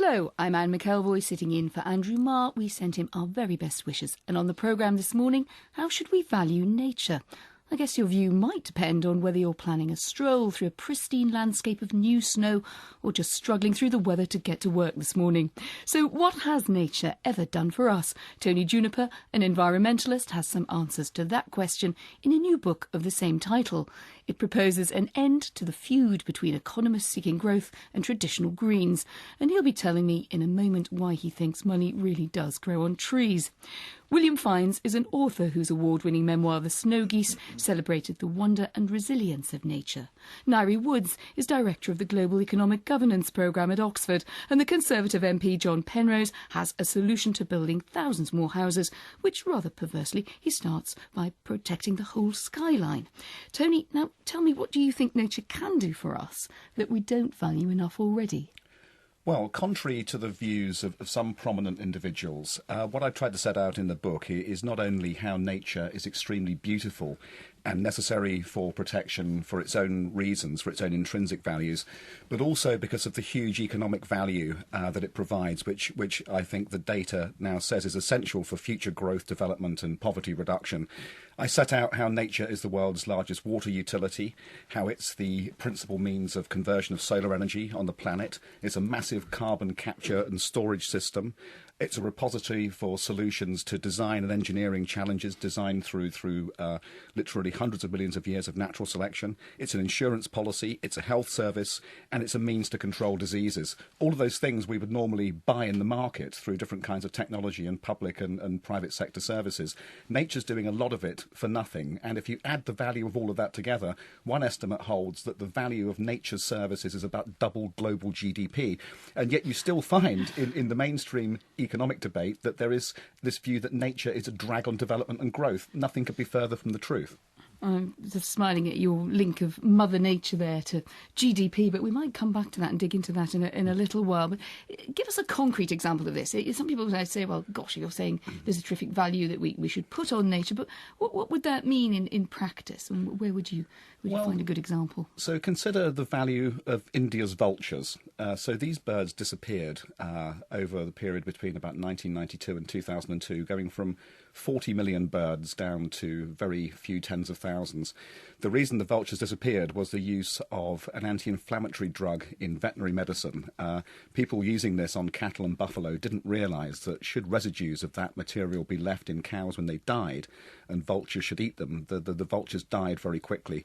Hello, I'm Anne McElvoy sitting in for Andrew Marr. We send him our very best wishes. And on the programme this morning, how should we value nature? I guess your view might depend on whether you're planning a stroll through a pristine landscape of new snow or just struggling through the weather to get to work this morning. So what has nature ever done for us? Tony Juniper, an environmentalist, has some answers to that question in a new book of the same title. It proposes an end to the feud between economists seeking growth and traditional greens. And he'll be telling me in a moment why he thinks money really does grow on trees. William Fiennes is an author whose award-winning memoir, The Snow Geese, celebrated the wonder and resilience of nature. Ngaire Woods is director of the Global Economic Governance Programme at Oxford, and the Conservative MP John Penrose has a solution to building thousands more houses, which, rather perversely, he starts by protecting the whole skyline. Tony, now tell me, what do you think nature can do for us that we don't value enough already? Well, contrary to the views of some prominent individuals, what I've tried to set out in the book is not only how nature is extremely beautiful and necessary for protection for its own reasons, for its own intrinsic values, but also because of the huge economic value that it provides, which I think the data now says is essential for future growth, development and poverty reduction. I set out how nature is the world's largest water utility, how it's the principal means of conversion of solar energy on the planet. It's a massive carbon capture and storage system. It's a repository for solutions to design and engineering challenges designed through literally hundreds of millions of years of natural selection. It's an insurance policy, it's a health service, and it's a means to control diseases. All of those things we would normally buy in the market through different kinds of technology and public and private sector services. Nature's doing a lot of it for nothing, and if you add the value of all of that together, one estimate holds that the value of nature's services is about double global GDP, and yet you still find in the mainstream economic debate that there is this view that nature is a drag on development and growth. Nothing could be further from the truth. I'm just smiling at your link of Mother Nature there to GDP, but we might come back to that and dig into that in a little while. But give us a concrete example of this. Some people might say, well, gosh, you're saying there's a terrific value that we should put on nature, but what would that mean in practice? And where would you find a good example? So consider the value of India's vultures. So these birds disappeared over the period between about 1992 and 2002, going from 40 million birds down to very few tens of thousands. The reason the vultures disappeared was the use of an anti-inflammatory drug in veterinary medicine. People using this on cattle and buffalo didn't realise that should residues of that material be left in cows when they died and vultures should eat them, the vultures died very quickly.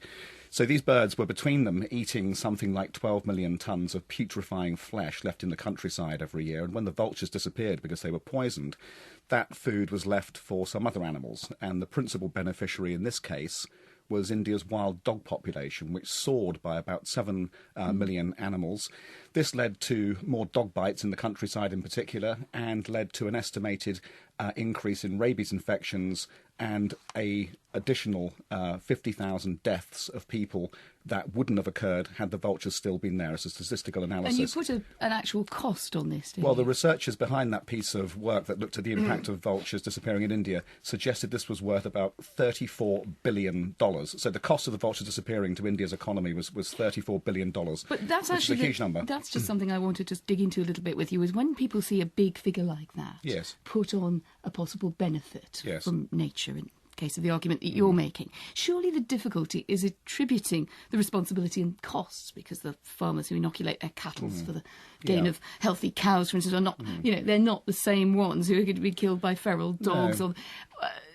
So these birds were between them eating something like 12 million tonnes of putrefying flesh left in the countryside every year, and when the vultures disappeared because they were poisoned, that food was left for some other animals, and the principal beneficiary in this case was India's wild dog population, which soared by about 7 million animals. This led to more dog bites in the countryside in particular, and led to an estimated increase in rabies infections and a additional 50,000 deaths of people that wouldn't have occurred had the vultures still been there as a statistical analysis. And you put an actual cost on this, didn't you? Well, the researchers behind that piece of work that looked at the impact of vultures disappearing in India suggested this was worth about $34 billion. So the cost of the vultures disappearing to India's economy was $34 billion. But that's actually a huge number. That's just something I wanted to dig into a little bit with you, is when people see a big figure like that, yes, put on a possible benefit yes, from nature in case of the argument that you're making, surely the difficulty is attributing the responsibility and costs, because the farmers who inoculate their cattle for the gain of healthy cows, for instance, are not, they're not the same ones who are going to be killed by feral dogs. No. Or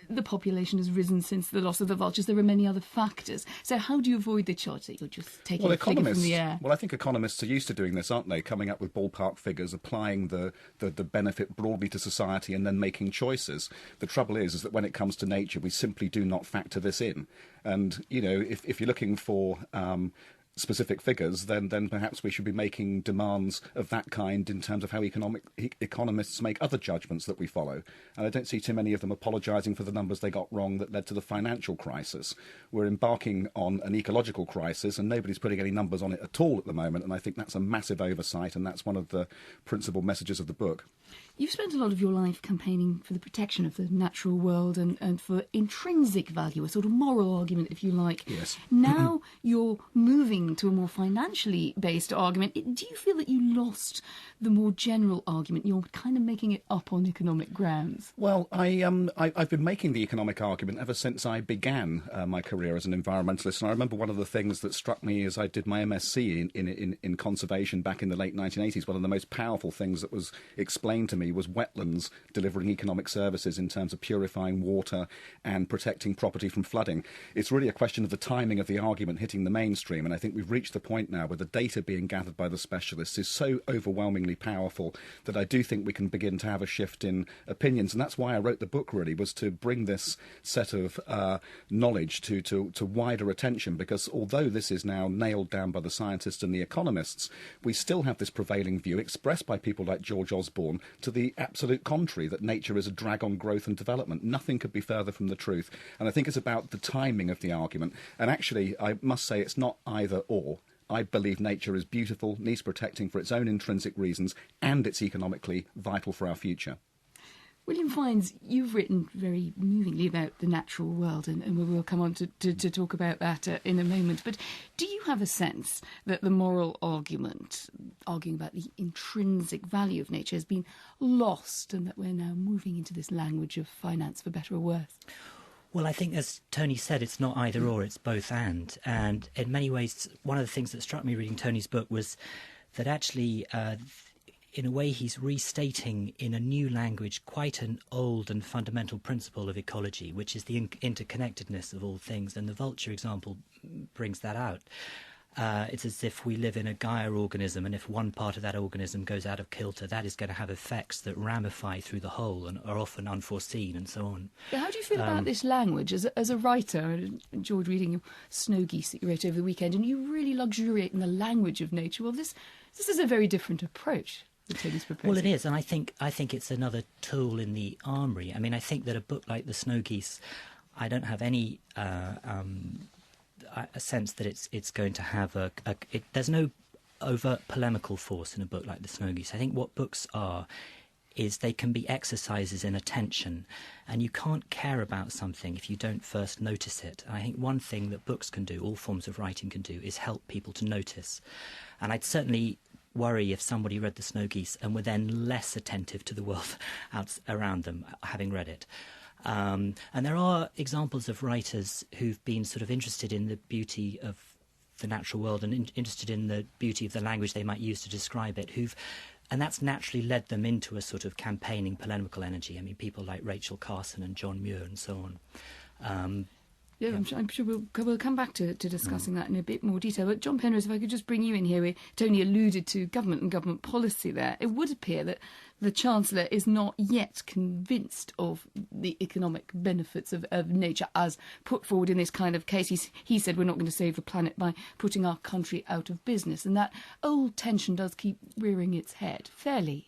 the population has risen since the loss of the vultures. There are many other factors. So how do you avoid the charge that you're just taking a figure from the air? Well, I think economists are used to doing this, aren't they? Coming up with ballpark figures, applying the benefit broadly to society and then making choices. The trouble is that when it comes to nature, we simply do not factor this in. And, if you're looking for specific figures, then perhaps we should be making demands of that kind in terms of how economists make other judgments that we follow. And I don't see too many of them apologising for the numbers they got wrong that led to the financial crisis. We're embarking on an ecological crisis and nobody's putting any numbers on it at all at the moment, and I think that's a massive oversight, and that's one of the principal messages of the book. You've spent a lot of your life campaigning for the protection of the natural world and for intrinsic value, a sort of moral argument, if you like. Yes. Now you're moving to a more financially based argument. Do you feel that you lost the more general argument? You're kind of making it up on economic grounds. Well, I've been making the economic argument ever since I began my career as an environmentalist. And I remember one of the things that struck me as I did my MSc in conservation back in the late 1980s, one of the most powerful things that was explained to me was wetlands delivering economic services in terms of purifying water and protecting property from flooding. It's really a question of the timing of the argument hitting the mainstream, and I think we've reached the point now where the data being gathered by the specialists is so overwhelmingly powerful that I do think we can begin to have a shift in opinions. And that's why I wrote the book, really, was to bring this set of knowledge to wider attention, because although this is now nailed down by the scientists and the economists, we still have this prevailing view expressed by people like George Osborne to the absolute contrary, that nature is a drag on growth and development. Nothing could be further from the truth. And I think it's about the timing of the argument. And actually, I must say it's not either or. I believe nature is beautiful, needs protecting for its own intrinsic reasons, and it's economically vital for our future. William Fiennes, you've written very movingly about the natural world, and we will come on to talk about that in a moment. But do you have a sense that the moral argument, arguing about the intrinsic value of nature, has been lost, and that we're now moving into this language of finance, for better or worse? Well, I think, as Tony said, it's not either or, it's both and. And in many ways, one of the things that struck me reading Tony's book was that actually, in a way, he's restating in a new language quite an old and fundamental principle of ecology, which is the interconnectedness of all things. And the vulture example brings that out. It's as if we live in a Ngaire organism, and if one part of that organism goes out of kilter, that is going to have effects that ramify through the whole and are often unforeseen and so on. But how do you feel about this language as a writer? I enjoyed reading your Snow Geese that you wrote over the weekend, and you really luxuriate in the language of nature. Well, this is a very different approach that Tony's proposing. Well, it is, and I think it's another tool in the armoury. I mean, I think that a book like The Snow Geese, I don't have any a sense that it's going to have there's no overt polemical force in a book like The Snow Geese. I think what books are is they can be exercises in attention, and you can't care about something if you don't first notice it. And I think one thing that books can do, all forms of writing can do, is help people to notice. And I'd certainly worry if somebody read The Snow Geese and were then less attentive to the world around them, having read it. And there are examples of writers who've been sort of interested in the beauty of the natural world and interested in the beauty of the language they might use to describe it, and that's naturally led them into a sort of campaigning polemical energy. I mean, people like Rachel Carson and John Muir and so on. Yeah, I'm sure we'll come back to discussing that in a bit more detail. But John Penrose, if I could just bring you in here, where Tony alluded to government and government policy there. It would appear that the Chancellor is not yet convinced of the economic benefits of nature as put forward in this kind of case. He said we're not going to save the planet by putting our country out of business. And that old tension does keep rearing its head fairly.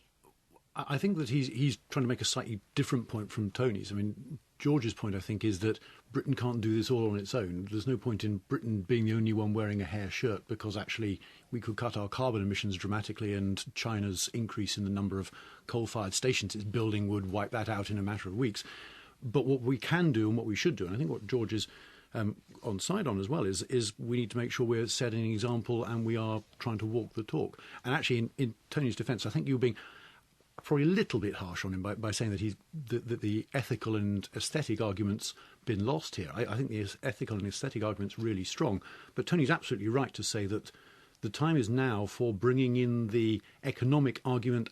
I think that he's trying to make a slightly different point from Tony's. I mean, George's point, I think, is that Britain can't do this all on its own. There's no point in Britain being the only one wearing a hair shirt, because actually we could cut our carbon emissions dramatically, and China's increase in the number of coal-fired stations it's building would wipe that out in a matter of weeks. But what we can do and what we should do, and I think what George is on side on as well, is we need to make sure we're setting an example and we are trying to walk the talk. And actually, in Tony's defence, I think you're being probably a little bit harsh on him by saying that the ethical and aesthetic argument's been lost here. I think the ethical and aesthetic argument's really strong, but Tony's absolutely right to say that the time is now for bringing in the economic argument